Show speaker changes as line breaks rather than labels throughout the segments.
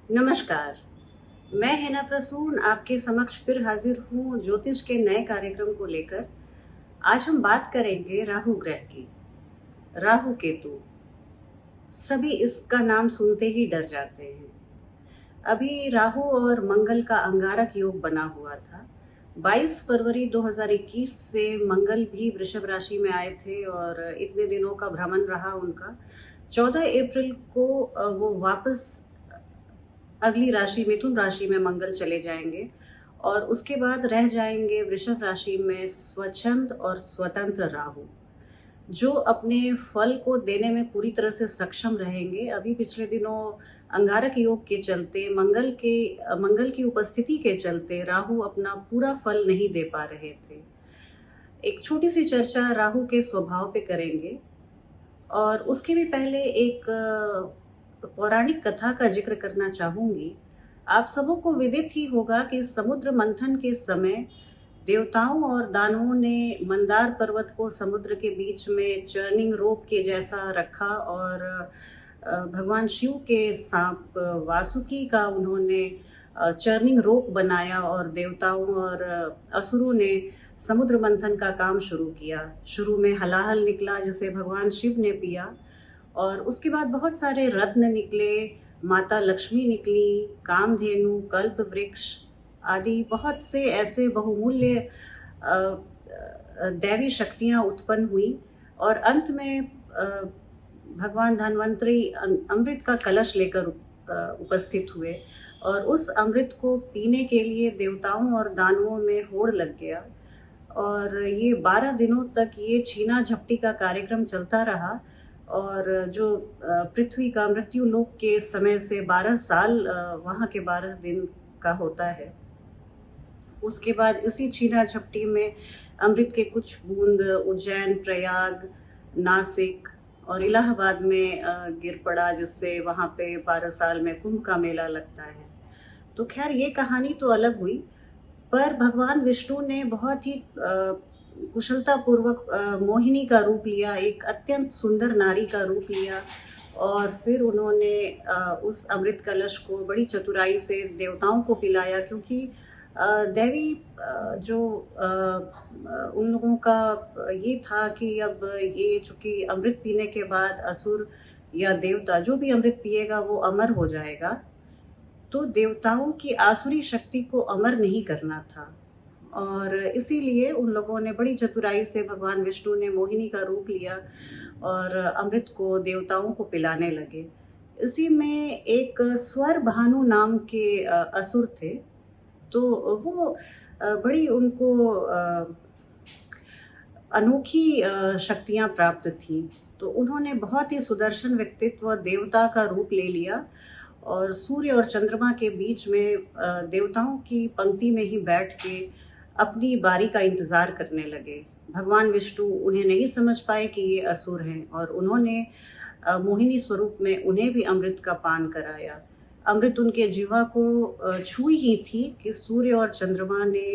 नमस्कार। मैं हिना प्रसून आपके समक्ष फिर हाजिर हूँ ज्योतिष के नए कार्यक्रम को लेकर। आज हम बात करेंगे राहु ग्रह की। राहु केतु, सभी इसका नाम सुनते ही डर जाते हैं। अभी राहु और मंगल का अंगारक योग बना हुआ था। 22 फरवरी 2021 से मंगल भी वृषभ राशि में आए थे और इतने दिनों का भ्रमण रहा उनका। 14 अप्रैल को वो वापस अगली राशि मिथुन राशि में मंगल चले जाएंगे और उसके बाद रह जाएंगे वृषभ राशि में स्वच्छंद और स्वतंत्र राहु, जो अपने फल को देने में पूरी तरह से सक्षम रहेंगे। अभी पिछले दिनों अंगारक योग के चलते मंगल की उपस्थिति के चलते राहु अपना पूरा फल नहीं दे पा रहे थे। एक छोटी सी चर्चा राहु के स्वभाव पे करेंगे और उसके भी पहले एक पौराणिक कथा का जिक्र करना चाहूंगी। आप सबों को विदित ही होगा कि समुद्र मंथन के समय देवताओं और दानवों ने मंदार पर्वत को समुद्र के बीच में चर्निंग रोप के जैसा रखा और भगवान शिव के सांप वासुकी का उन्होंने चर्निंग रोप बनाया और देवताओं और असुरों ने समुद्र मंथन का काम शुरू किया। शुरू में हलाहल निकला जिसे भगवान शिव ने पिया और उसके बाद बहुत सारे रत्न निकले, माता लक्ष्मी निकली, कामधेनु, कल्प वृक्ष आदि बहुत से ऐसे बहुमूल्य दैवी शक्तियां उत्पन्न हुई और अंत में भगवान धन्वंतरी अमृत का कलश लेकर उपस्थित हुए और उस अमृत को पीने के लिए देवताओं और दानवों में होड़ लग गया और ये 12 दिनों तक ये छीना झपटी का कार्यक्रम चलता रहा। और जो पृथ्वी का मृत्यु लोक के समय से 12 साल वहाँ के 12 दिन का होता है। उसके बाद इसी छीना झपटी में अमृत के कुछ बूंद उज्जैन, प्रयाग, नासिक और इलाहाबाद में गिर पड़ा, जिससे वहाँ पे 12 साल में कुंभ का मेला लगता है। तो खैर ये कहानी तो अलग हुई, पर भगवान विष्णु ने बहुत ही कुशलता पूर्वक मोहिनी का रूप लिया, एक अत्यंत सुंदर नारी का रूप लिया और फिर उन्होंने उस अमृत कलश को बड़ी चतुराई से देवताओं को पिलाया, क्योंकि दैवी जो उन लोगों का ये था कि अब ये चूंकि अमृत पीने के बाद असुर या देवता जो भी अमृत पिएगा वो अमर हो जाएगा, तो देवताओं की आसुरी शक्ति को अमर नहीं करना था और इसीलिए उन लोगों ने बड़ी चतुराई से भगवान विष्णु ने मोहिनी का रूप लिया और अमृत को देवताओं को पिलाने लगे। इसी में एक स्वर भानु नाम के असुर थे, तो वो बड़ी उनको अनोखी शक्तियां प्राप्त थीं। तो उन्होंने बहुत ही सुदर्शन व्यक्तित्व देवता का रूप ले लिया और सूर्य और चंद्रमा के बीच में देवताओं की पंक्ति में ही बैठ के अपनी बारी का इंतजार करने लगे। भगवान विष्णु उन्हें नहीं समझ पाए कि ये असुर हैं और उन्होंने मोहिनी स्वरूप में उन्हें भी अमृत का पान कराया। अमृत उनके जीवा को छुई ही थी कि सूर्य और चंद्रमा ने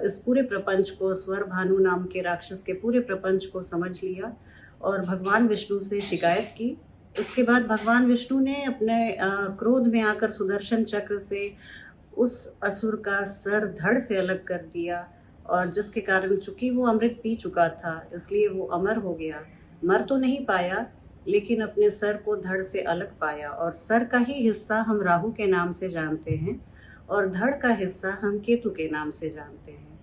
इस पूरे प्रपंच को, स्वर भानु नाम के राक्षस के पूरे प्रपंच को समझ लिया और भगवान विष्णु से शिकायत की। इसके बाद भगवान विष्णु ने अपने क्रोध में आकर सुदर्शन चक्र से उस असुर का सर धड़ से अलग कर दिया और जिसके कारण चूंकि वो अमृत पी चुका था इसलिए वो अमर हो गया। मर तो नहीं पाया लेकिन अपने सर को धड़ से अलग पाया और सर का ही हिस्सा हम राहु के नाम से जानते हैं और धड़ का हिस्सा हम केतु के नाम से जानते हैं।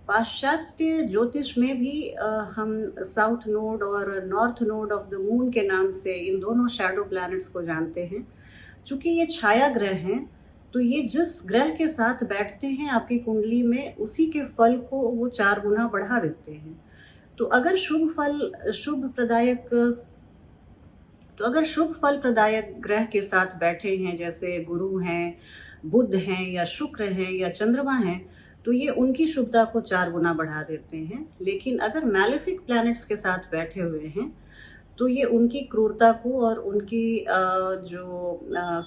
पाश्चात्य ज्योतिष में भी हम साउथ नोड और north node of the moon के नाम से इन दोनों शैडो प्लैनेट्स को जानते हैं। चूंकि ये छाया ग्रह हैं तो ये जिस ग्रह के साथ बैठते हैं आपकी कुंडली में उसी के फल को वो 4 गुना बढ़ा देते हैं। तो अगर शुभ फल प्रदायक ग्रह के साथ बैठे हैं, जैसे गुरु हैं, बुध हैं या शुक्र हैं या चंद्रमा हैं, तो ये उनकी शुभता को 4 गुना बढ़ा देते हैं। लेकिन अगर मैलेफिक प्लैनेट्स के साथ बैठे हुए हैं तो ये उनकी क्रूरता को और उनकी जो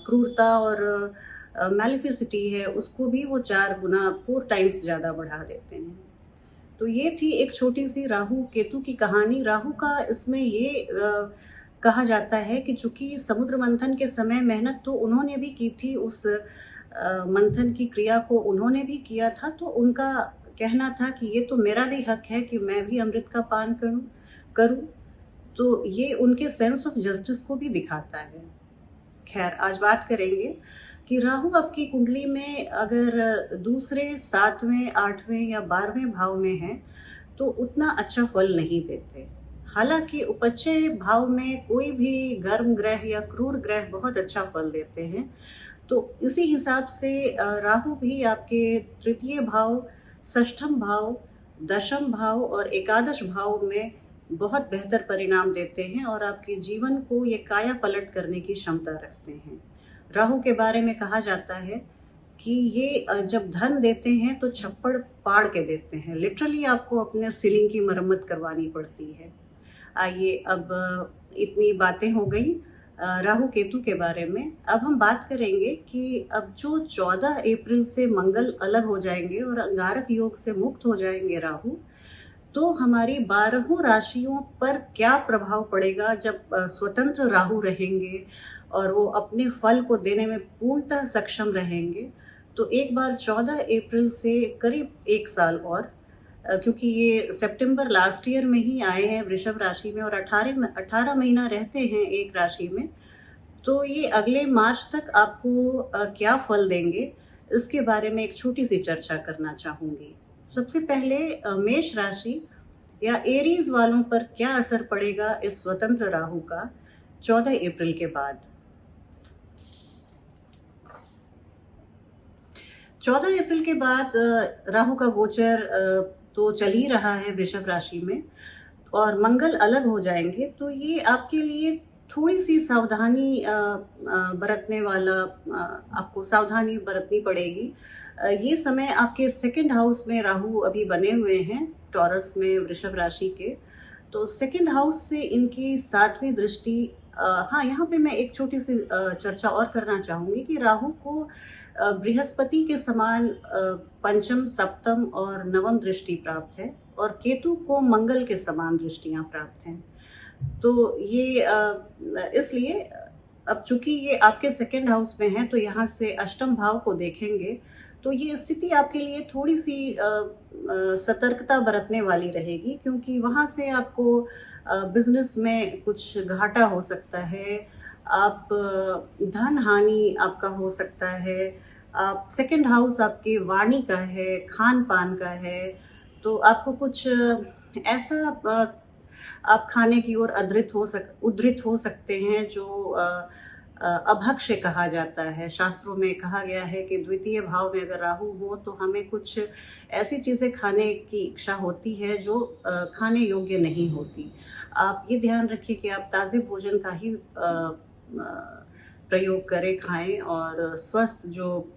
क्रूरता और मैलिफिसिटी है उसको भी वो 4 गुना 4 टाइम्स ज़्यादा बढ़ा देते हैं। तो ये थी एक छोटी सी राहु केतु की कहानी। राहु का इसमें ये कहा जाता है कि चूंकि समुद्र मंथन के समय मेहनत तो उन्होंने भी की थी, उस मंथन की क्रिया को उन्होंने भी किया था, तो उनका कहना था कि ये तो मेरा भी हक है कि मैं भी अमृत का पान करूं करूं। तो ये उनके सेंस ऑफ जस्टिस को भी दिखाता है। खैर, आज बात करेंगे कि राहु आपकी कुंडली में अगर दूसरे, 7वें, 8वें या 12वें भाव में है तो उतना अच्छा फल नहीं देते। हालांकि उपचय भाव में कोई भी गर्म ग्रह या क्रूर ग्रह बहुत अच्छा फल देते हैं। तो इसी हिसाब से राहु भी आपके तृतीय भाव, षष्ठम भाव, दशम भाव और एकादश भाव में बहुत बेहतर परिणाम देते हैं और आपके जीवन को ये काया पलट करने की क्षमता रखते हैं। राहु के बारे में कहा जाता है कि ये जब धन देते हैं तो छप्पड़ फाड़ के देते हैं, लिटरली आपको अपने सीलिंग की मरम्मत करवानी पड़ती है। आइए, अब इतनी बातें हो गई राहु केतु के बारे में। अब हम बात करेंगे कि अब जो 14 अप्रैल से मंगल अलग हो जाएंगे और अंगारक योग से मुक्त हो जाएंगे राहु, तो हमारी 12 राशियों पर क्या प्रभाव पड़ेगा जब स्वतंत्र राहु रहेंगे और वो अपने फल को देने में पूर्णतः सक्षम रहेंगे। तो एक बार 14 अप्रैल से करीब 1 साल और, क्योंकि ये सितंबर लास्ट ईयर में ही आए हैं वृषभ राशि में और 18 महीना रहते हैं एक राशि में, तो ये अगले मार्च तक आपको क्या फल देंगे इसके बारे में एक छोटी सी चर्चा करना चाहूंगी। सबसे पहले मेष राशि या एरीज वालों पर क्या असर पड़ेगा इस स्वतंत्र राहु का 14 अप्रैल के बाद। 14 अप्रैल के बाद राहु का गोचर तो चल ही रहा है वृषभ राशि में और मंगल अलग हो जाएंगे, तो ये आपके लिए थोड़ी सी सावधानी बरतने वाला, आपको सावधानी बरतनी पड़ेगी। ये समय आपके सेकंड हाउस में राहु अभी बने हुए हैं, टॉरस में वृषभ राशि के, तो सेकंड हाउस से इनकी 7वीं दृष्टि। हाँ, यहाँ पे मैं एक छोटी सी चर्चा और करना चाहूँगी कि राहु को बृहस्पति के समान पंचम, सप्तम और नवम दृष्टि प्राप्त है और केतु को मंगल के समान दृष्टियां प्राप्त हैं। तो ये इसलिए अब चूंकि ये आपके सेकंड हाउस में है तो यहाँ से अष्टम भाव को देखेंगे, तो ये स्थिति आपके लिए थोड़ी सी सतर्कता बरतने वाली रहेगी, क्योंकि वहाँ से आपको बिजनेस में कुछ घाटा हो सकता है, आप धन हानि आपका हो सकता है। आप सेकंड हाउस आपके वाणी का है, खान पान का है, तो आपको कुछ ऐसा आप खाने की ओर उद्धृत हो सकते हैं जो अभक्ष्य कहा जाता है। शास्त्रों में कहा गया है कि द्वितीय भाव में अगर राहु हो तो हमें कुछ ऐसी चीज़ें खाने की इच्छा होती है जो खाने योग्य नहीं होती। आप ये ध्यान रखिए कि आप ताज़े भोजन का ही प्रयोग करें, खाएं और स्वस्थ जो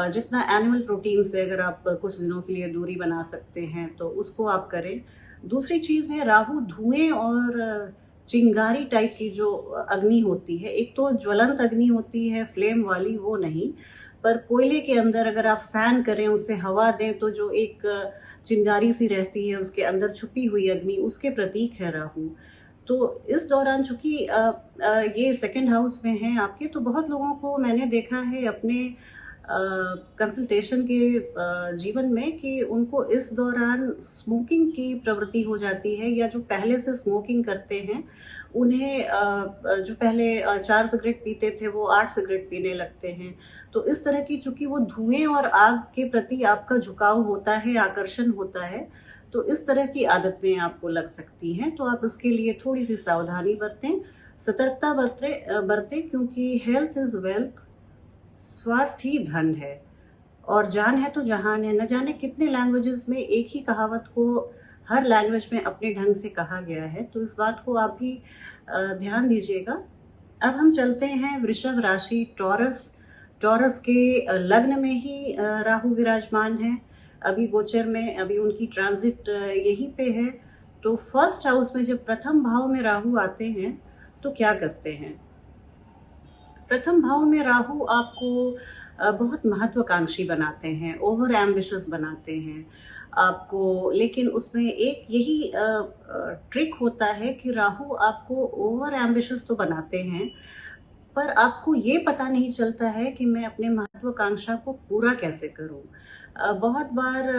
जितना एनिमल प्रोटीन से अगर आप कुछ दिनों के लिए दूरी बना सकते हैं तो उसको आप करें। दूसरी चीज़ है, राहु धुएं और चिंगारी टाइप की जो अग्नि होती है, एक तो ज्वलंत अग्नि होती है फ्लेम वाली, वो नहीं, पर कोयले के अंदर अगर आप फैन करें, उसे हवा दें तो जो एक चिंगारी सी रहती है उसके अंदर छुपी हुई अग्नि, उसके प्रतीक है राहु। तो इस दौरान चूंकि ये सेकंड हाउस में है आपके, तो बहुत लोगों को मैंने देखा है अपने कंसल्टेशन के जीवन में कि उनको इस दौरान स्मोकिंग की प्रवृत्ति हो जाती है, या जो पहले से स्मोकिंग करते हैं उन्हें जो पहले 4 सिगरेट पीते थे वो 8 सिगरेट पीने लगते हैं। तो इस तरह की, चूंकि वो धुएं और आग के प्रति आपका झुकाव होता है, आकर्षण होता है, तो इस तरह की आदतें आपको लग सकती हैं। तो आप इसके लिए थोड़ी सी सावधानी बरतें, सतर्कता बरतें, क्योंकि हेल्थ इज वेल्थ, स्वास्थ्य ही धन है और जान है तो जहान है। न जाने कितने लैंग्वेजेस में एक ही कहावत को हर लैंग्वेज में अपने ढंग से कहा गया है, तो इस बात को आप भी ध्यान दीजिएगा। अब हम चलते हैं वृषभ राशि, टॉरस के लग्न में ही राहु विराजमान है अभी गोचर में, अभी उनकी ट्रांजिट यहीं पे है। तो फर्स्ट हाउस में जब प्रथम भाव में राहु आते हैं तो क्या करते हैं? प्रथम भाव में राहु आपको बहुत महत्वाकांक्षी बनाते हैं, ओवर एम्बिशियस बनाते हैं आपको। लेकिन उसमें एक यही ट्रिक होता है कि राहु आपको ओवर एम्बिशियस तो बनाते हैं, पर आपको ये पता नहीं चलता है कि मैं अपने महत्वाकांक्षा को पूरा कैसे करूं। बहुत बार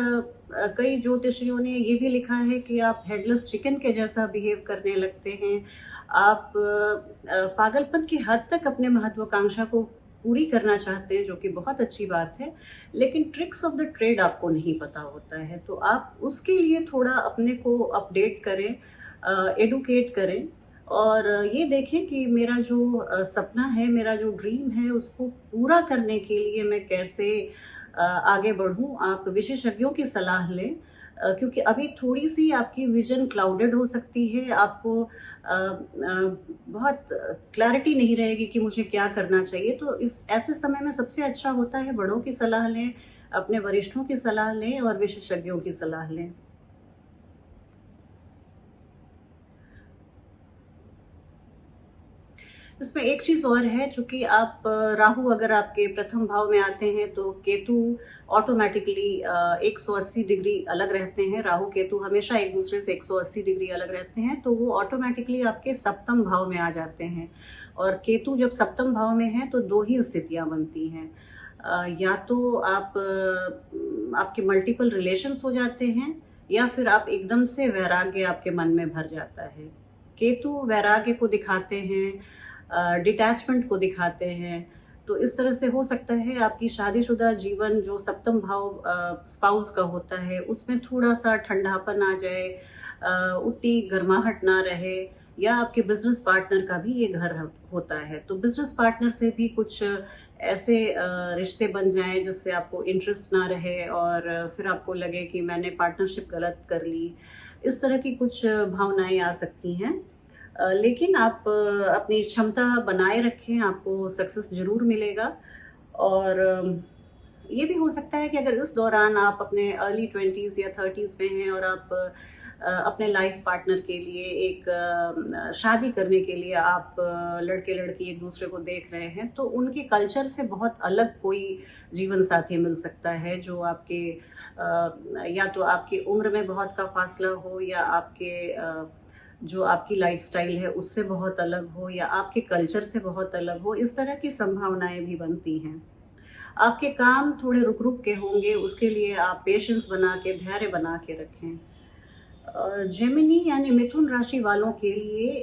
कई ज्योतिषियों ने ये भी लिखा है कि आप हेडलेस चिकन के जैसा बिहेव करने लगते हैं। आप पागलपन की हद तक अपने महत्वाकांक्षा को पूरी करना चाहते हैं, जो कि बहुत अच्छी बात है, लेकिन ट्रिक्स ऑफ द ट्रेड आपको नहीं पता होता है। तो आप उसके लिए थोड़ा अपने को अपडेट करें, एडुकेट करें, और ये देखें कि मेरा जो सपना है, मेरा जो ड्रीम है, उसको पूरा करने के लिए मैं कैसे आगे बढ़ूं। आप विशेषज्ञों की सलाह लें, क्योंकि अभी थोड़ी सी आपकी विजन क्लाउडेड हो सकती है। आपको बहुत क्लैरिटी नहीं रहेगी कि मुझे क्या करना चाहिए। तो इस ऐसे समय में सबसे अच्छा होता है बड़ों की सलाह लें, अपने वरिष्ठों की सलाह लें और विशेषज्ञों की सलाह लें। इसमें एक चीज और है, चूंकि आप राहु अगर आपके प्रथम भाव में आते हैं तो केतु ऑटोमेटिकली 180 डिग्री अलग रहते हैं। राहु केतु हमेशा एक दूसरे से 180 डिग्री अलग रहते हैं, तो वो ऑटोमेटिकली आपके सप्तम भाव में आ जाते हैं। और केतु जब सप्तम भाव में है तो दो ही स्थितियां बनती हैं, या तो आपके मल्टीपल रिलेशंस हो जाते हैं, या फिर आप एकदम से वैराग्य आपके मन में भर जाता है। केतु वैराग्य को दिखाते हैं, डिटैचमेंट को दिखाते हैं। तो इस तरह से हो सकता है आपकी शादीशुदा जीवन जो सप्तम भाव स्पाउस का होता है, उसमें थोड़ा सा ठंडापन आ जाए, उतनी गर्माहट ना रहे, या आपके बिजनेस पार्टनर का भी ये घर होता है। तो बिजनेस पार्टनर से भी कुछ ऐसे रिश्ते बन जाएं जिससे आपको इंटरेस्ट ना रहे और फिर आपको लगे कि मैंने पार्टनरशिप गलत कर ली। इस तरह की कुछ भावनाएं आ सकती हैं। लेकिन आप अपनी क्षमता बनाए रखें, आपको सक्सेस जरूर मिलेगा। और ये भी हो सकता है कि अगर इस दौरान आप अपने अर्ली 20s या 30s में हैं और आप अपने लाइफ पार्टनर के लिए एक शादी करने के लिए आप लड़के लड़की एक दूसरे को देख रहे हैं, तो उनके कल्चर से बहुत अलग कोई जीवन साथी मिल सकता है, जो आपके या तो आपकी उम्र में बहुत का फासला हो, या आपके जो आपकी लाइफस्टाइल है उससे बहुत अलग हो, या आपके कल्चर से बहुत अलग हो। इस तरह की संभावनाएं भी बनती हैं। आपके काम थोड़े रुक रुक के होंगे, उसके लिए आप पेशेंस बना के, धैर्य बना के रखें। जेमिनी यानी मिथुन राशि वालों के लिए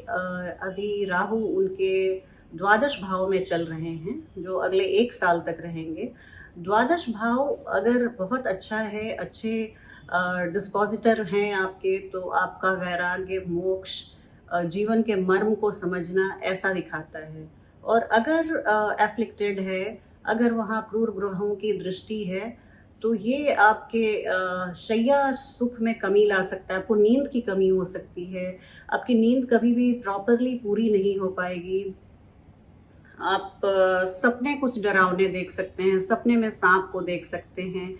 अभी राहु उनके द्वादश भाव में चल रहे हैं, जो अगले 1 साल तक रहेंगे। द्वादश भाव अगर बहुत अच्छा है, अच्छे डिस्पोजिटर हैं आपके, तो आपका वैराग्य, मोक्ष, जीवन के मर्म को समझना, ऐसा दिखाता है। और अगर एफ्लिक्टेड है, अगर वहाँ क्रूर ग्रहों की दृष्टि है, तो ये आपके शैया सुख में कमी ला सकता है। आपको नींद की कमी हो सकती है, आपकी नींद कभी भी प्रॉपरली पूरी नहीं हो पाएगी। आप सपने कुछ डरावने देख सकते हैं, सपने में सांप को देख सकते हैं।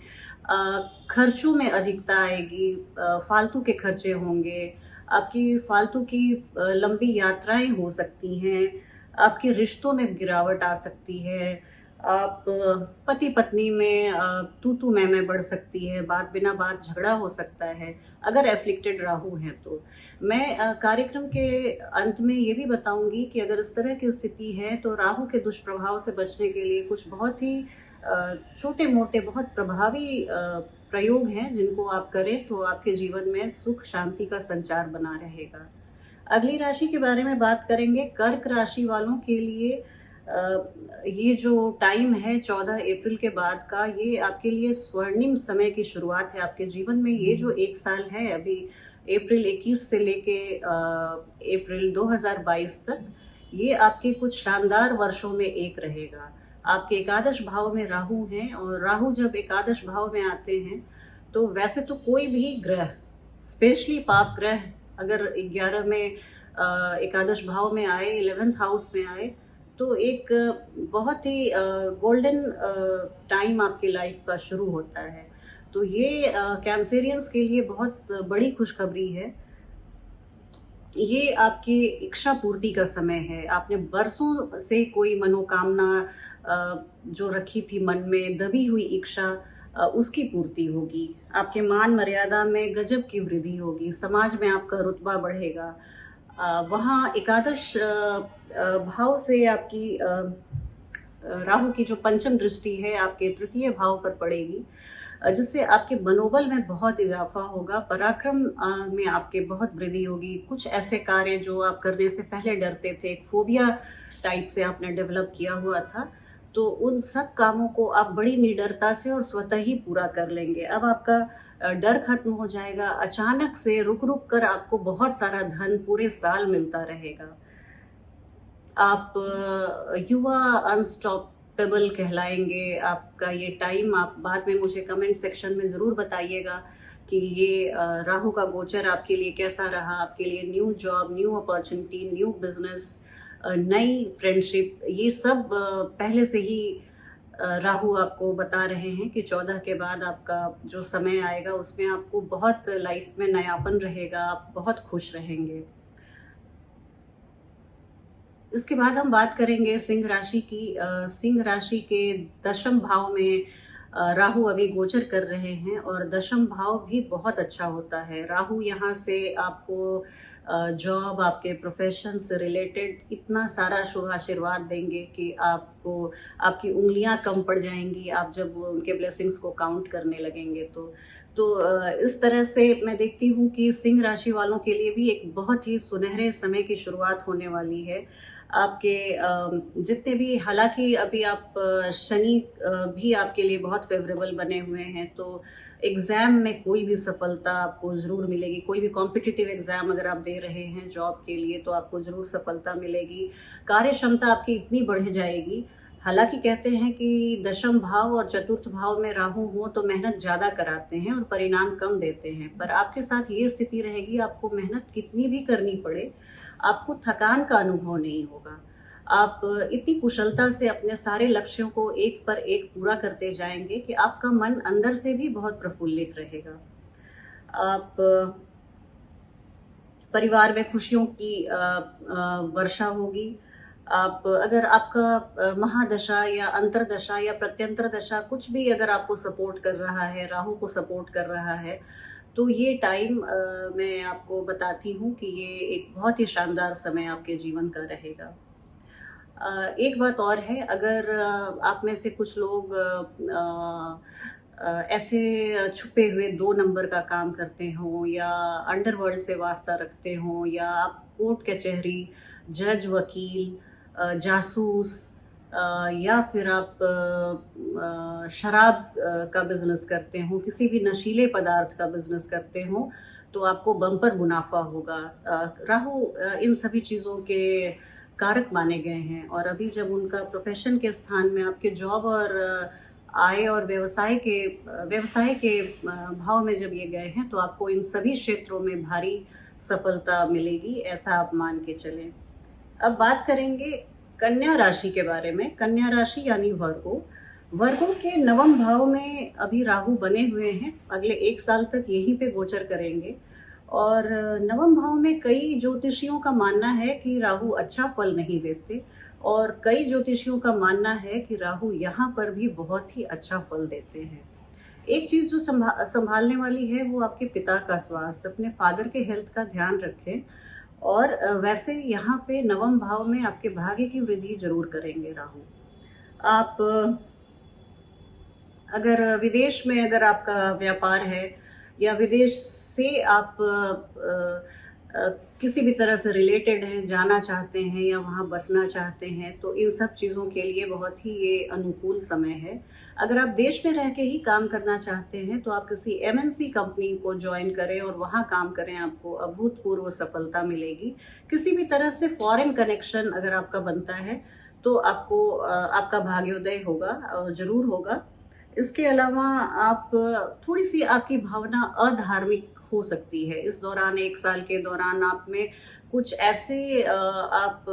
खर्चों में अधिकता आएगी, फालतू के खर्चे होंगे, आपकी फालतू की लंबी यात्राएं हो सकती हैं, आपके रिश्तों में गिरावट आ सकती है, आप पति पत्नी में तू तू मैं बढ़ सकती है, बात बिना बात झगड़ा हो सकता है अगर एफ्लिक्टेड राहु हैं। तो मैं कार्यक्रम के अंत में ये भी बताऊंगी कि अगर इस तरह की स्थिति है तो राहु के दुष्प्रभाव से बचने के लिए कुछ बहुत ही छोटे मोटे बहुत प्रभावी प्रयोग हैं, जिनको आप करें तो आपके जीवन में सुख शांति का संचार बना रहेगा। अगली राशि के बारे में बात करेंगे, कर्क राशि वालों के लिए ये जो टाइम है 14 अप्रैल के बाद का, ये आपके लिए स्वर्णिम समय की शुरुआत है आपके जीवन में। ये जो 1 साल है, अभी अप्रैल 21 से लेके अप्रैल 2022 तक, ये आपके कुछ शानदार वर्षों में एक रहेगा। आपके एकादश भाव में राहु हैं, और राहु जब एकादश भाव में आते हैं तो वैसे तो कोई भी ग्रह, स्पेशली पाप ग्रह, अगर 11 में एकादश भाव में आए, 11th हाउस में आए, तो एक बहुत ही गोल्डन टाइम आपकी लाइफ का शुरू होता है। तो ये कैंसेरियंस के लिए बहुत बड़ी खुशखबरी है। ये आपकी इच्छा पूर्ति का समय है। आपने बरसों से कोई मनोकामना जो रखी थी मन में, दबी हुई इच्छा, उसकी पूर्ति होगी। आपके मान मर्यादा में गजब की वृद्धि होगी, समाज में आपका रुतबा बढ़ेगा। वहाँ एकादश भाव से आपकी राहु की जो पंचम दृष्टि है आपके तृतीय भाव पर पड़ेगी, जिससे आपके मनोबल में बहुत इजाफा होगा, पराक्रम में आपके बहुत वृद्धि होगी। कुछ ऐसे कार्य जो आप करने से पहले डरते थे, एक फोबिया टाइप से आपने डेवलप किया हुआ था, तो उन सब कामों को आप बड़ी निडरता से और स्वतः ही पूरा कर लेंगे। अब आपका डर खत्म हो जाएगा। अचानक से रुक रुक कर आपको बहुत सारा धन पूरे साल मिलता रहेगा। आप युवा अनस्टॉपेबल कहलाएंगे। आपका ये टाइम, आप बाद में मुझे कमेंट सेक्शन में ज़रूर बताइएगा कि ये राहु का गोचर आपके लिए कैसा रहा। आपके लिए new job, new opportunity, new business, नई फ्रेंडशिप, ये सब पहले से ही राहु आपको बता रहे हैं कि 14 के बाद आपका जो समय आएगा उसमें आपको बहुत लाइफ में नयापन रहेगा, आप बहुत खुश रहेंगे। इसके बाद हम बात करेंगे सिंह राशि की। सिंह राशि के दशम भाव में राहु अभी गोचर कर रहे हैं और दशम भाव भी बहुत अच्छा होता है। राहु यहाँ से आपको जॉब, आपके प्रोफेशन से रिलेटेड इतना सारा शुभ आशीर्वाद देंगे कि आपको आपकी उंगलियां कम पड़ जाएंगी आप जब उनके ब्लेसिंग्स को काउंट करने लगेंगे। इस तरह से मैं देखती हूँ कि सिंह राशि वालों के लिए भी एक बहुत ही सुनहरे समय की शुरुआत होने वाली है। आपके जितने भी, हालांकि अभी आप शनि भी आपके लिए बहुत फेवरेबल बने हुए हैं, तो एग्ज़ाम में कोई भी सफलता आपको ज़रूर मिलेगी। कोई भी कॉम्पिटिटिव एग्ज़ाम अगर आप दे रहे हैं जॉब के लिए तो आपको ज़रूर सफलता मिलेगी। कार्य क्षमता आपकी इतनी बढ़ जाएगी। हालांकि कहते हैं कि दशम भाव और चतुर्थ भाव में राहु हो तो मेहनत ज़्यादा कराते हैं और परिणाम कम देते हैं, पर आपके साथ ये स्थिति रहेगी, आपको मेहनत कितनी भी करनी पड़े आपको थकान का अनुभव नहीं होगा। आप इतनी कुशलता से अपने सारे लक्ष्यों को एक पर एक पूरा करते जाएंगे कि आपका मन अंदर से भी बहुत प्रफुल्लित रहेगा। आप परिवार में खुशियों की वर्षा होगी। आप अगर आपका महादशा या अंतरदशा या प्रत्यंतर दशा कुछ भी अगर आपको सपोर्ट कर रहा है, राहु को सपोर्ट कर रहा है, तो ये टाइम मैं आपको बताती हूँ कि ये एक बहुत ही शानदार समय आपके जीवन का रहेगा। एक बात और है, अगर आप में से कुछ लोग ऐसे छुपे हुए 2 नंबर का काम करते हों या अंडरवर्ल्ड से वास्ता रखते हों, या आप कोर्ट कचहरी, जज, वकील, जासूस, या फिर आप शराब का बिजनेस करते हो, किसी भी नशीले पदार्थ का बिजनेस करते हो, तो आपको बम्पर मुनाफा होगा। राहु इन सभी चीज़ों के कारक माने गए हैं, और अभी जब उनका प्रोफेशन के स्थान में आपके जॉब और आय और व्यवसाय के भाव में जब ये गए हैं, तो आपको इन सभी क्षेत्रों में भारी सफलता मिलेगी, ऐसा आप मान के चलें। अब बात करेंगे कन्या राशि के बारे में। कन्या राशि यानी वर्गों के नवम भाव में अभी राहु बने हुए हैं, अगले 1 साल तक यहीं पे गोचर करेंगे। और नवम भाव में कई ज्योतिषियों का मानना है कि राहु अच्छा फल नहीं देते, और कई ज्योतिषियों का मानना है कि राहु यहाँ पर भी बहुत ही अच्छा फल देते हैं। एक चीज़ जो संभालने वाली है वो आपके पिता का स्वास्थ्य, अपने फादर के हेल्थ का ध्यान रखें। और वैसे यहाँ पे नवम भाव में आपके भाग्य की वृद्धि जरूर करेंगे राहु। आप अगर विदेश में अगर आपका व्यापार है या विदेश से आप किसी भी तरह से रिलेटेड हैं, जाना चाहते हैं या वहाँ बसना चाहते हैं, तो इन सब चीज़ों के लिए बहुत ही ये अनुकूल समय है। अगर आप देश में रह के ही काम करना चाहते हैं तो आप किसी एमएनसी कंपनी को ज्वाइन करें और वहाँ काम करें, आपको अभूतपूर्व सफलता मिलेगी। किसी भी तरह से फॉरेन कनेक्शन अगर आपका बनता है तो आपको आपका भाग्योदय होगा, जरूर होगा। इसके अलावा आप थोड़ी सी आपकी भावना अधार्मिक हो सकती है इस दौरान। 1 साल के दौरान आप में कुछ ऐसे आप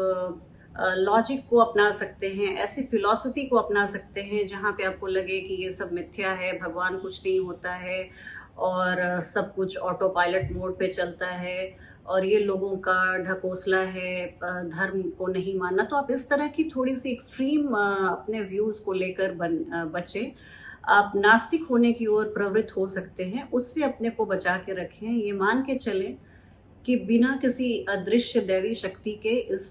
लॉजिक को अपना सकते हैं, ऐसी फिलॉसफी को अपना सकते हैं जहाँ पे आपको लगे कि ये सब मिथ्या है, भगवान कुछ नहीं होता है और सब कुछ ऑटो पायलट मोड पे चलता है और ये लोगों का ढकोसला है, धर्म को नहीं मानना। तो आप इस तरह की थोड़ी सी एक्सट्रीम अपने व्यूज़ को लेकर बचें। आप नास्तिक होने की ओर प्रवृत्त हो सकते हैं, उससे अपने को बचा के रखें। ये मान के चलें कि बिना किसी अदृश्य दैवी शक्ति के इस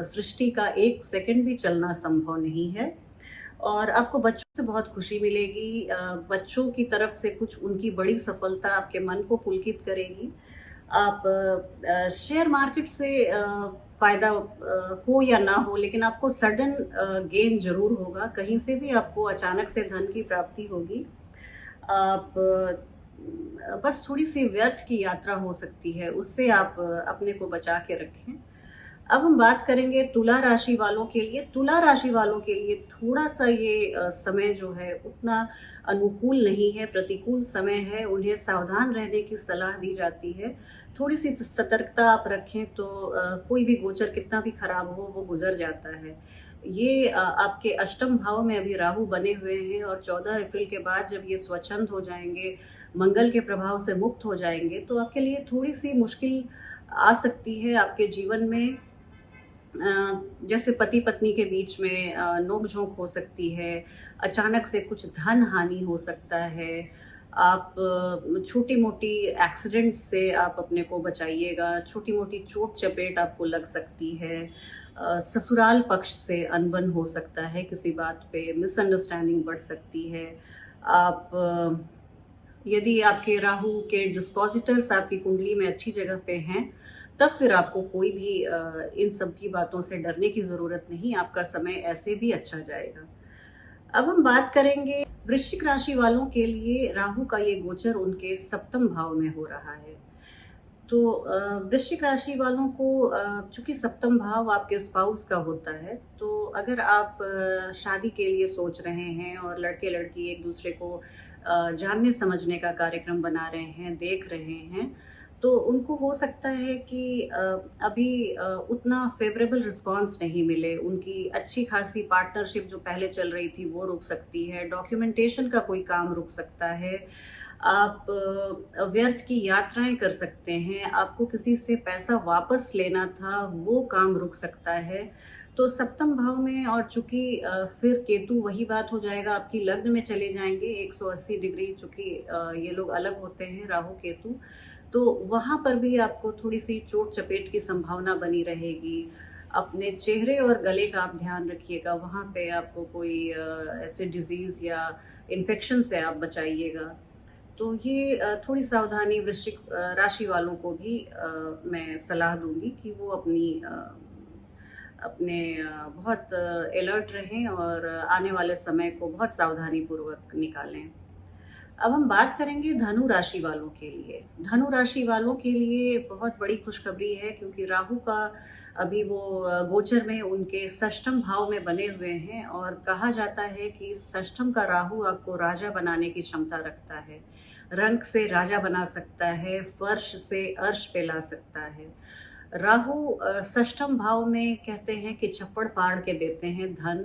सृष्टि का एक सेकंड भी चलना संभव नहीं है। और आपको बच्चों से बहुत खुशी मिलेगी, बच्चों की तरफ से कुछ उनकी बड़ी सफलता आपके मन को पुलकित करेगी। आप शेयर मार्केट से फ़ायदा हो या ना हो, लेकिन आपको सडन गेन ज़रूर होगा। कहीं से भी आपको अचानक से धन की प्राप्ति होगी। आप बस थोड़ी-सी व्यर्थ की यात्रा हो सकती है, उससे आप अपने को बचा के रखें। अब हम बात करेंगे तुला राशि वालों के लिए। तुला राशि वालों के लिए थोड़ा-सा ये समय जो है उतना अनुकूल नहीं है, प्रतिकूल समय है। उन्हें सावधान रहने की सलाह दी जाती है। थोड़ी-सी सतर्कता आप रखें तो कोई भी गोचर कितना भी खराब हो, वो गुज़र जाता है। ये आपके अष्टम भाव में अभी राहु बने हुए हैं और 14 अप्रैल के बाद जब ये स्वच्छंद हो जाएँगे, मंगल के प्रभाव से मुक्त हो जाएँगे, तो आपके लिए थोड़ी-सी मुश्किल आ सकती है आपके जीवन में। जैसे पति पत्नी के बीच में नोक-झोंक हो सकती है, अचानक से कुछ धन हानि हो सकता है। आप छोटी-मोटी एक्सीडेंट्स से आप अपने को बचाइएगा, छोटी-मोटी चोट-चपेट आपको लग सकती है। ससुराल पक्ष से अनबन हो सकता है, किसी बात पे मिसअंडरस्टैंडिंग बढ़ सकती है। आप यदि आपके राहु के डिस्पोज़िटर्स आपकी कुंडली में अच्छी जगह पे हैं, तब फिर आपको कोई भी इन सब की बातों से डरने की ज़रूरत नहीं, आपका समय ऐसे भी अच्छा जाएगा। अब हम बात करेंगे वृश्चिक राशि वालों के लिए। राहु का ये गोचर उनके सप्तम भाव में हो रहा है। तो वृश्चिक राशि वालों को चूँकि सप्तम भाव आपके स्पाउस का होता है, तो अगर आप शादी के लिए सोच रहे हैं और लड़के-लड़की एक-दूसरे को जानने समझने का कार्यक्रम बना रहे हैं, देख रहे हैं, तो उनको हो सकता है कि अभी उतना फ़ेवरेबल रिस्पॉन्स नहीं मिले। उनकी अच्छी खासी पार्टनरशिप जो पहले चल रही थी, वो रुक सकती है। डॉक्यूमेंटेशन का कोई काम रुक सकता है। आप व्यर्थ की यात्राएँ कर सकते हैं। आपको किसी से पैसा वापस लेना था, वो काम रुक सकता है। तो सप्तम भाव में और चूँकि फिर केतु वही बात हो जाएगा, आपकी लग्न में चले जाएँगे 180 डिग्री, चूँकि ये लोग अलग होते हैं राहु केतु, तो वहाँ पर भी आपको थोड़ी-सी चोट-चपेट की संभावना बनी रहेगी। अपने चेहरे और गले का आप ध्यान रखिएगा, वहाँ पे आपको कोई ऐसे डिज़ीज़ या इन्फेक्शन से आप बचाइएगा। तो ये थोड़ी सावधानी वृश्चिक राशि वालों को भी मैं सलाह दूँगी कि वो अपने बहुत अलर्ट रहें और आने वाले समय को बहुत सावधानीपूर्वक निकालें। अब हम बात करेंगे धनु राशि वालों के लिए। धनु राशि वालों के लिए बहुत बड़ी खुशखबरी है, क्योंकि राहु का अभी वो गोचर में उनके षष्ठम भाव में बने हुए हैं और कहा जाता है कि षष्ठम का राहु आपको राजा बनाने की क्षमता रखता है। रंक से राजा बना सकता है, फर्श से अर्श पे ला सकता है। राहु षष्ठम भाव में कहते हैं कि छप्पड़ फाड़ के देते हैं धन,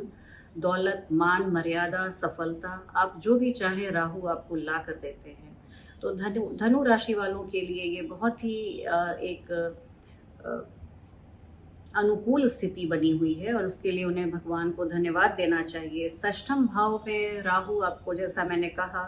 दौलत, मान, मर्यादा, सफलता, आप जो भी चाहें राहु आपको ला कर देते हैं। तो धनु धनु राशि वालों के लिए ये बहुत ही एक अनुकूल स्थिति बनी हुई है और उसके लिए उन्हें भगवान को धन्यवाद देना चाहिए। षष्ठम भाव में राहु आपको, जैसा मैंने कहा,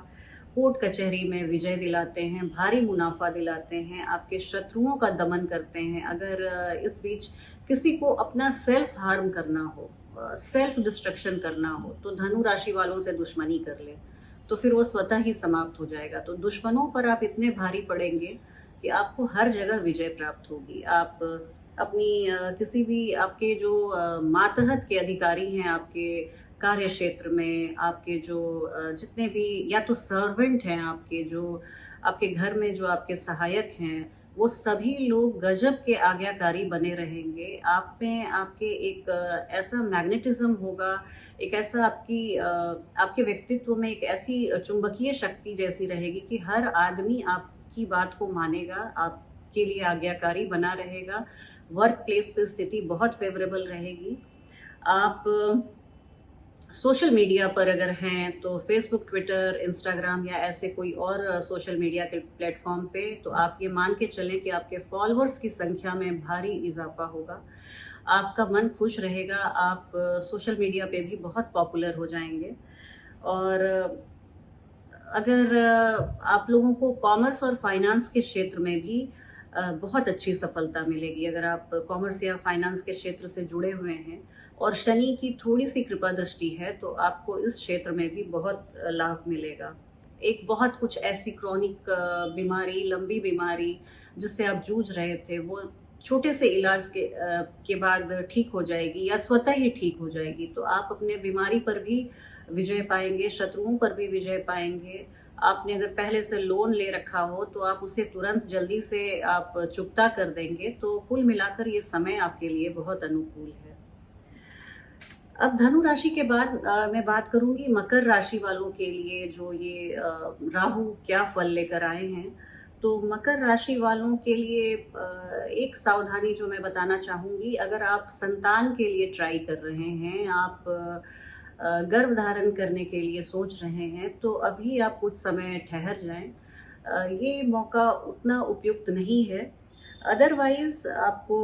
कोर्ट कचहरी में विजय दिलाते हैं, भारी मुनाफा दिलाते हैं, आपके शत्रुओं का दमन करते हैं। अगर इस बीच किसी को अपना सेल्फ हार्म करना हो, सेल्फ डिस्ट्रक्शन करना हो, तो धनु राशि वालों से दुश्मनी कर ले, तो फिर वो स्वतः ही समाप्त हो जाएगा। तो दुश्मनों पर आप इतने भारी पड़ेंगे कि आपको हर जगह विजय प्राप्त होगी। आप अपनी किसी भी आपके जो मातहत के अधिकारी हैं आपके कार्य क्षेत्र में, आपके जो जितने भी या तो सर्वेंट हैं आपके, जो आपके घर में जो आपके सहायक हैं, वो सभी लोग गजब के आज्ञाकारी बने रहेंगे। आप में आपके एक ऐसा मैग्नेटिज्म होगा, एक ऐसा आपके व्यक्तित्व में एक ऐसी चुंबकीय शक्ति जैसी रहेगी कि हर आदमी आपकी बात को मानेगा, आपके लिए आज्ञाकारी बना रहेगा। वर्क प्लेस पे स्थिति बहुत फेवरेबल रहेगी। आप सोशल मीडिया पर अगर हैं तो फेसबुक, ट्विटर, इंस्टाग्राम या ऐसे कोई और सोशल मीडिया के प्लेटफॉर्म पे, तो आप ये मान के चलें कि आपके फॉलोअर्स की संख्या में भारी इजाफा होगा। आपका मन खुश रहेगा, आप सोशल मीडिया पे भी बहुत पॉपुलर हो जाएंगे। और अगर आप लोगों को कॉमर्स और फाइनेंस के क्षेत्र में भी बहुत अच्छी सफलता मिलेगी। अगर आप कॉमर्स या फाइनेंस के क्षेत्र से जुड़े हुए हैं और शनि की थोड़ी सी कृपा दृष्टि है, तो आपको इस क्षेत्र में भी बहुत लाभ मिलेगा। एक बहुत कुछ ऐसी क्रॉनिक बीमारी, लंबी बीमारी जिससे आप जूझ रहे थे, वो छोटे से इलाज के बाद ठीक हो जाएगी या स्वतः ही ठीक हो जाएगी। तो आप अपने बीमारी पर भी विजय पाएंगे, शत्रुओं पर भी विजय पाएंगे। आपने अगर पहले से लोन ले रखा हो तो आप उसे तुरंत जल्दी से आप चुकता कर देंगे। तो कुल मिलाकर ये समय आपके लिए बहुत अनुकूल है। अब धनु राशि के बाद मैं बात करूंगी मकर राशि वालों के लिए, जो ये राहु क्या फल लेकर आए हैं। तो मकर राशि वालों के लिए एक सावधानी जो मैं बताना चाहूंगी, अगर आप संतान के लिए ट्राई कर रहे हैं, आप गर्भ धारण करने के लिए सोच रहे हैं, तो अभी आप कुछ समय ठहर जाएं। ये मौका उतना उपयुक्त नहीं है। अदरवाइज आपको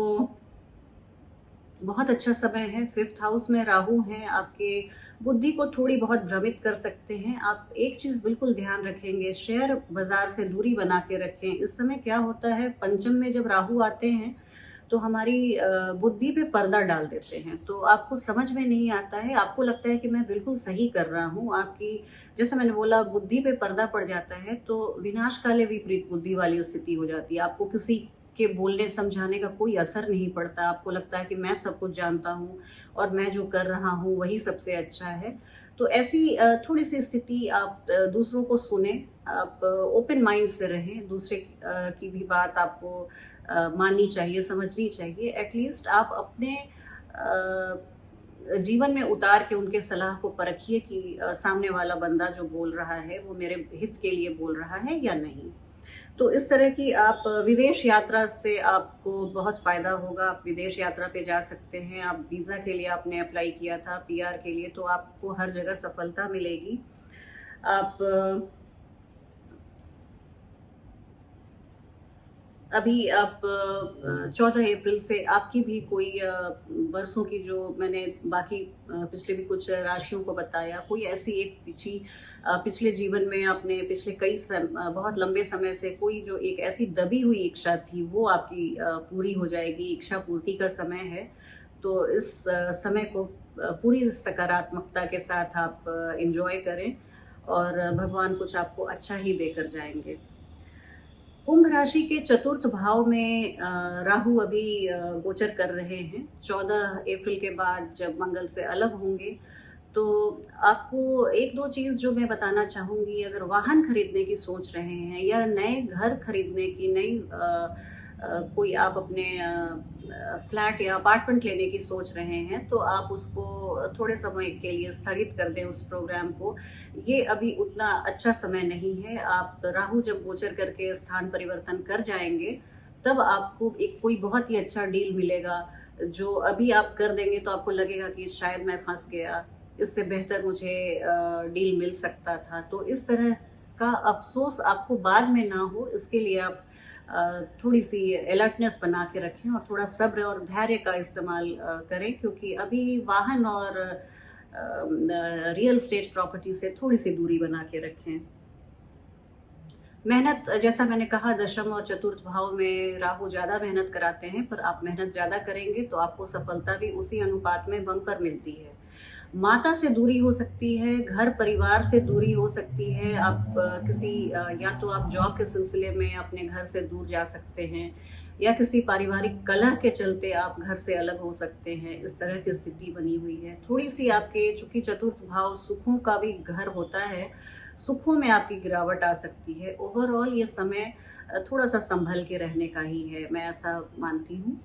बहुत अच्छा समय है। 5th हाउस में राहु हैं, आपके बुद्धि को थोड़ी बहुत भ्रमित कर सकते हैं। आप एक चीज़ बिल्कुल ध्यान रखेंगे, शेयर बाजार से दूरी बना के रखें। इस समय क्या होता है, पंचम में जब राहु आते हैं तो हमारी बुद्धि पे पर्दा डाल देते हैं, तो आपको समझ में नहीं आता है। आपको लगता है कि मैं बिल्कुल सही कर रहा हूँ। आपकी, जैसे मैंने बोला, बुद्धि पे पर्दा पड़ जाता है, तो विनाश काले विपरीत बुद्धि वाली स्थिति हो जाती है। आपको किसी के बोलने समझाने का कोई असर नहीं पड़ता। आपको लगता है कि मैं सब कुछ जानता हूँ और मैं जो कर रहा हूँ वही सबसे अच्छा है। तो ऐसी थोड़ी सी स्थिति, आप दूसरों को सुने, आप ओपन माइंड से रहें। दूसरे की भी बात आपको माननी चाहिए, समझनी चाहिए। एटलीस्ट आप अपने जीवन में उतार के उनके सलाह को परखिए कि सामने वाला बंदा जो बोल रहा है वो मेरे हित के लिए बोल रहा है या नहीं। तो इस तरह की आप विदेश यात्रा से आपको बहुत फ़ायदा होगा। आप विदेश यात्रा पे जा सकते हैं। आप वीज़ा के लिए आपने अप्लाई किया था, पीआर के लिए, तो आपको हर जगह सफलता मिलेगी। आप अभी आप 14 अप्रैल से आपकी भी कोई वर्षों की, जो मैंने बाकी पिछले भी कुछ राशियों को बताया, कोई ऐसी एक पिछले जीवन में आपने पिछले बहुत लंबे समय से कोई जो एक ऐसी दबी हुई इच्छा थी, वो आपकी पूरी हो जाएगी। इच्छा पूर्ति का समय है। तो इस समय को पूरी सकारात्मकता के साथ आप एंजॉय करें और भगवान कुछ आपको अच्छा ही देकर जाएंगे। कुंभ राशि के चतुर्थ भाव में राहु अभी गोचर कर रहे हैं। 14 अप्रैल के बाद जब मंगल से अलग होंगे, तो आपको एक दो चीज़ जो मैं बताना चाहूँगी। अगर वाहन खरीदने की सोच रहे हैं या नए घर खरीदने की, कोई आप अपने फ्लैट या अपार्टमेंट लेने की सोच रहे हैं, तो आप उसको थोड़े समय के लिए स्थगित कर दें, उस प्रोग्राम को। ये अभी उतना अच्छा समय नहीं है। आप राहु जब गोचर करके स्थान परिवर्तन कर जाएंगे, तब आपको एक कोई बहुत ही अच्छा डील मिलेगा, जो अभी आप कर देंगे तो आपको लगेगा कि शायद मैं फंस गया, इससे बेहतर मुझे डील मिल सकता था। तो इस तरह का अफसोस आपको बाद में ना हो, इसके लिए आप थोड़ी सी अलर्टनेस बना के रखें और थोड़ा सब्र और धैर्य का इस्तेमाल करें, क्योंकि अभी वाहन और रियल एस्टेट प्रॉपर्टी से थोड़ी सी दूरी बना के रखें। मेहनत, जैसा मैंने कहा, दशम और चतुर्थ भाव में राहु ज़्यादा मेहनत कराते हैं, पर आप मेहनत ज़्यादा करेंगे तो आपको सफलता भी उसी अनुपात में बम्पर मिलती है। माता से दूरी हो सकती है, घर परिवार से दूरी हो सकती है। आप या तो आप जॉब के सिलसिले में अपने घर से दूर जा सकते हैं, या किसी पारिवारिक कलह के चलते आप घर से अलग हो सकते हैं। इस तरह की स्थिति बनी हुई है। थोड़ी सी आपके, चूंकि चतुर्थ भाव सुखों का भी घर होता है, सुखों में आपकी गिरावट आ सकती है। ओवरऑल ये समय थोड़ा सा संभल के रहने का ही है, मैं ऐसा मानती हूँ।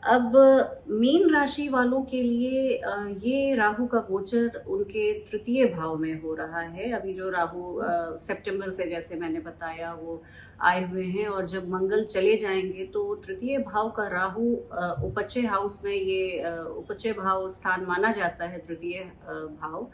अब मीन राशि वालों के लिए ये राहु का गोचर उनके तृतीय भाव में हो रहा है। अभी जो राहु सितंबर से, जैसे मैंने बताया, वो आए हुए हैं, और जब मंगल चले जाएंगे तो तृतीय भाव का राहु उपचय हाउस में, ये उपचय भाव स्थान माना जाता है तृतीय भाव।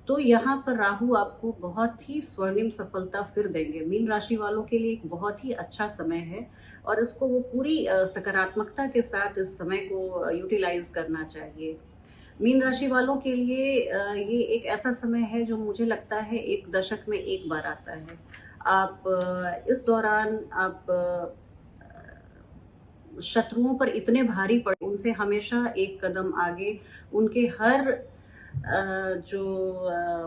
तो यहाँ पर राहु आपको बहुत ही स्वर्णिम सफलता फिर देंगे। मीन राशि वालों के लिए एक बहुत ही अच्छा समय है, और इसको वो पूरी सकारात्मकता के साथ इस समय को यूटिलाइज करना चाहिए। मीन राशि वालों के लिए ये एक ऐसा समय है जो मुझे लगता है एक दशक में एक बार आता है। आप इस दौरान आप शत्रुओं पर इतने भारी पड़े, उनसे हमेशा एक कदम आगे, उनके हर जो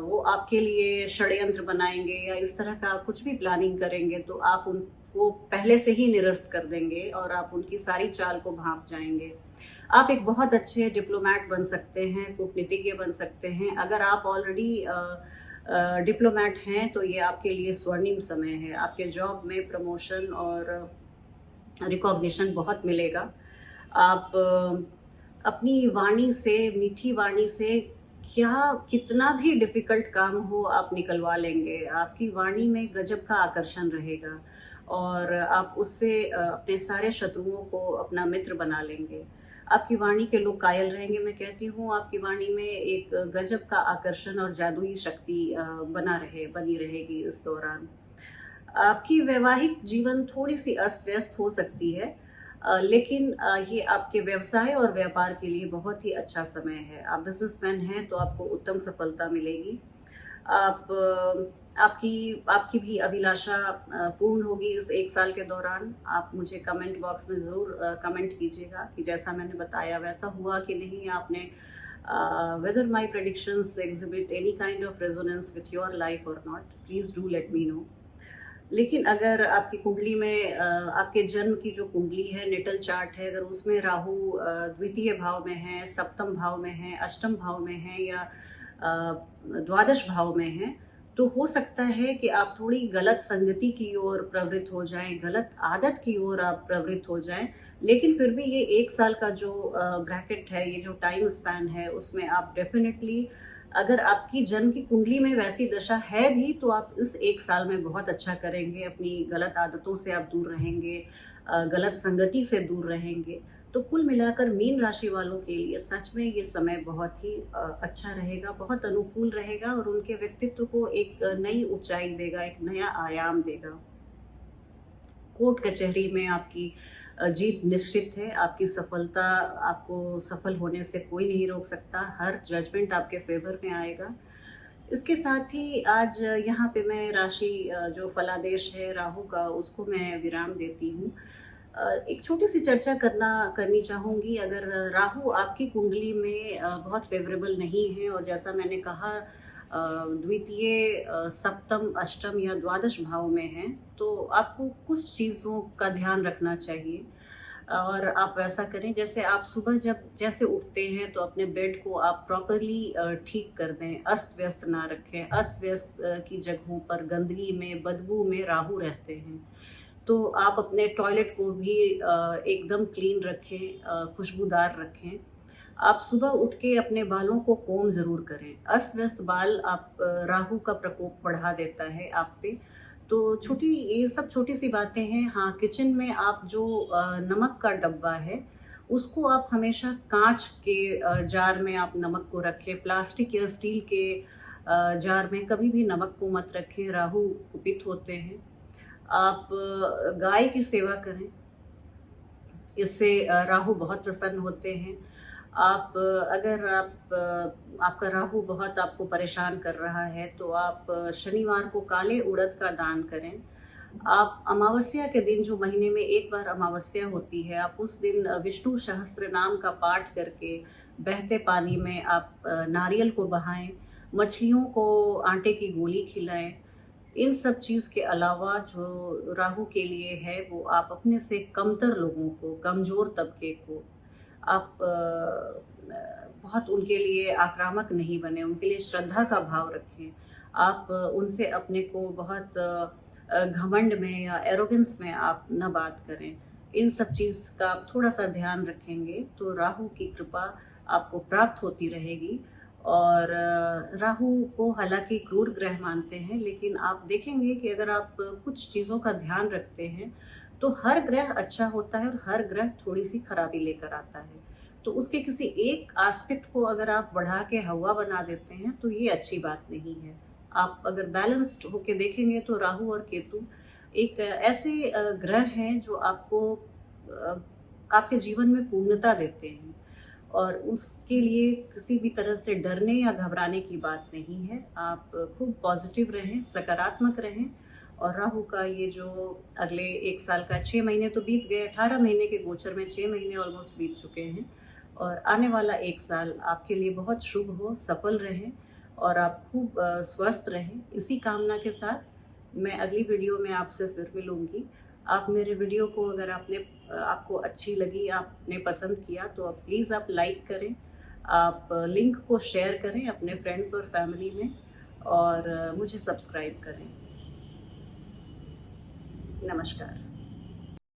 वो आपके लिए षड्यंत्र बनाएंगे या इस तरह का कुछ भी प्लानिंग करेंगे, तो आप उनको पहले से ही निरस्त कर देंगे और आप उनकी सारी चाल को भांप जाएंगे। आप एक बहुत अच्छे डिप्लोमैट बन सकते हैं, कूटनीतिज्ञ बन सकते हैं। अगर आप ऑलरेडी डिप्लोमैट हैं तो ये आपके लिए स्वर्णिम समय है। आपके जॉब में प्रमोशन और रिकॉग्निशन बहुत मिलेगा। आप अपनी वाणी से, मीठी वाणी से, क्या कितना भी डिफिकल्ट काम हो आप निकलवा लेंगे। आपकी वाणी में गजब का आकर्षण रहेगा, और आप उससे अपने सारे शत्रुओं को अपना मित्र बना लेंगे। आपकी वाणी के लोग कायल रहेंगे। मैं कहती हूँ आपकी वाणी में एक गजब का आकर्षण और जादुई शक्ति बनी रहेगी इस दौरान। आपकी वैवाहिक जीवन थोड़ी सी अस्त व्यस्त हो सकती है, लेकिन ये आपके व्यवसाय और व्यापार के लिए बहुत ही अच्छा समय है। आप बिजनेसमैन हैं तो आपको उत्तम सफलता मिलेगी। आप आपकी भी अभिलाषा पूर्ण होगी इस एक साल के दौरान। आप मुझे कमेंट बॉक्स में ज़रूर कमेंट कीजिएगा कि जैसा मैंने बताया वैसा हुआ कि नहीं। आपने whether my predictions exhibit any kind of resonance with your life or not, please do let me know। लेकिन अगर आपकी कुंडली में आपके जन्म की जो कुंडली है, नेटल चार्ट है, अगर उसमें राहु द्वितीय भाव में है, सप्तम भाव में है, अष्टम भाव में है, या द्वादश भाव में है, तो हो सकता है कि आप थोड़ी गलत संगति की ओर प्रवृत्त हो जाएं, गलत आदत की ओर आप प्रवृत्त हो जाएं। लेकिन फिर भी ये एक साल का जो ब्रैकेट है, ये जो टाइम स्पैन है, उसमें आप डेफिनेटली, अगर आपकी जन्म की कुंडली में वैसी दशा है भी, तो आप इस एक साल में बहुत अच्छा करेंगे। अपनी गलत आदतों से आप दूर रहेंगे, गलत संगति से दूर रहेंगे। तो कुल मिलाकर मीन राशि वालों के लिए सच में ये समय बहुत ही अच्छा रहेगा, बहुत अनुकूल रहेगा, और उनके व्यक्तित्व को एक नई ऊंचाई देगा, एक नया आयाम देगा। कोर्ट कचहरी में आपकी जीत निश्चित है। आपकी सफलता, आपको सफल होने से कोई नहीं रोक सकता। हर जजमेंट आपके फेवर में आएगा। इसके साथ ही आज यहाँ पे मैं राशि जो फलादेश है राहु का, उसको मैं विराम देती हूँ। एक छोटी सी चर्चा करनी चाहूँगी। अगर राहु आपकी कुंडली में बहुत फेवरेबल नहीं है, और जैसा मैंने कहा द्वितीय, सप्तम, अष्टम या द्वादश भाव में है, तो आपको कुछ चीज़ों का ध्यान रखना चाहिए, और आप वैसा करें। जैसे आप सुबह जैसे उठते हैं तो अपने बेड को आप प्रॉपरली ठीक कर दें, अस्त व्यस्त ना रखें। अस्त व्यस्त की जगहों पर गंदगी में, बदबू में राहु रहते हैं। तो आप अपने टॉयलेट को भी एकदम क्लीन रखें, खुशबूदार रखें। आप सुबह उठ के अपने बालों को कोम ज़रूर करें। अस्त व्यस्त बाल राहु का प्रकोप बढ़ा देता है आप पे। तो ये सब छोटी सी बातें हैं। हाँ, किचन में आप जो नमक का डब्बा है, उसको आप हमेशा कांच के जार में आप नमक को रखें। प्लास्टिक या स्टील के जार में कभी भी नमक को मत रखें, राहु कुपित होते हैं। आप गाय की सेवा करें, इससे राहु बहुत प्रसन्न होते हैं। अगर आपका राहु बहुत आपको परेशान कर रहा है, तो आप शनिवार को काले उड़द का दान करें। आप अमावस्या के दिन, जो महीने में एक बार अमावस्या होती है, आप उस दिन विष्णु सहस्त्र नाम का पाठ करके बहते पानी में आप नारियल को बहाएं, मछलियों को आटे की गोली खिलाएं। इन सब चीज़ के अलावा जो राहु के लिए है, वो आप अपने से कमतर लोगों को, कमज़ोर तबके को, आप बहुत उनके लिए आक्रामक नहीं बने, उनके लिए श्रद्धा का भाव रखें। आप उनसे अपने को बहुत घमंड में या एरोगेंस में आप न बात करें। इन सब चीज़ का आप थोड़ा सा ध्यान रखेंगे तो राहु की कृपा आपको प्राप्त होती रहेगी। और राहु को हालांकि क्रूर ग्रह मानते हैं, लेकिन आप देखेंगे कि अगर आप कुछ चीज़ों का ध्यान रखते हैं तो हर ग्रह अच्छा होता है और हर ग्रह थोड़ी सी खराबी लेकर आता है। तो उसके किसी एक एस्पेक्ट को अगर आप बढ़ा के हवा बना देते हैं तो ये अच्छी बात नहीं है। आप अगर बैलेंस्ड होके देखेंगे तो राहु और केतु एक ऐसे ग्रह हैं जो आपको आपके जीवन में पूर्णता देते हैं, और उसके लिए किसी भी तरह से डरने या घबराने की बात नहीं है। आप खूब पॉजिटिव रहें, सकारात्मक रहें। और राहु का ये जो अगले 1 साल का 6 महीने तो बीत गए, 18 महीने के गोचर में 6 महीने ऑलमोस्ट बीत चुके हैं, और आने वाला 1 साल आपके लिए बहुत शुभ हो, सफल रहें और आप खूब स्वस्थ रहें। इसी कामना के साथ मैं अगली वीडियो में आपसे फिर मिलूंगी। आप मेरे वीडियो को अगर आपको अच्छी लगी, आपने पसंद किया, तो आप प्लीज़ आप लाइक करें, आप लिंक को शेयर करें अपने फ्रेंड्स और फैमिली में, और मुझे सब्सक्राइब करें। नमस्कार।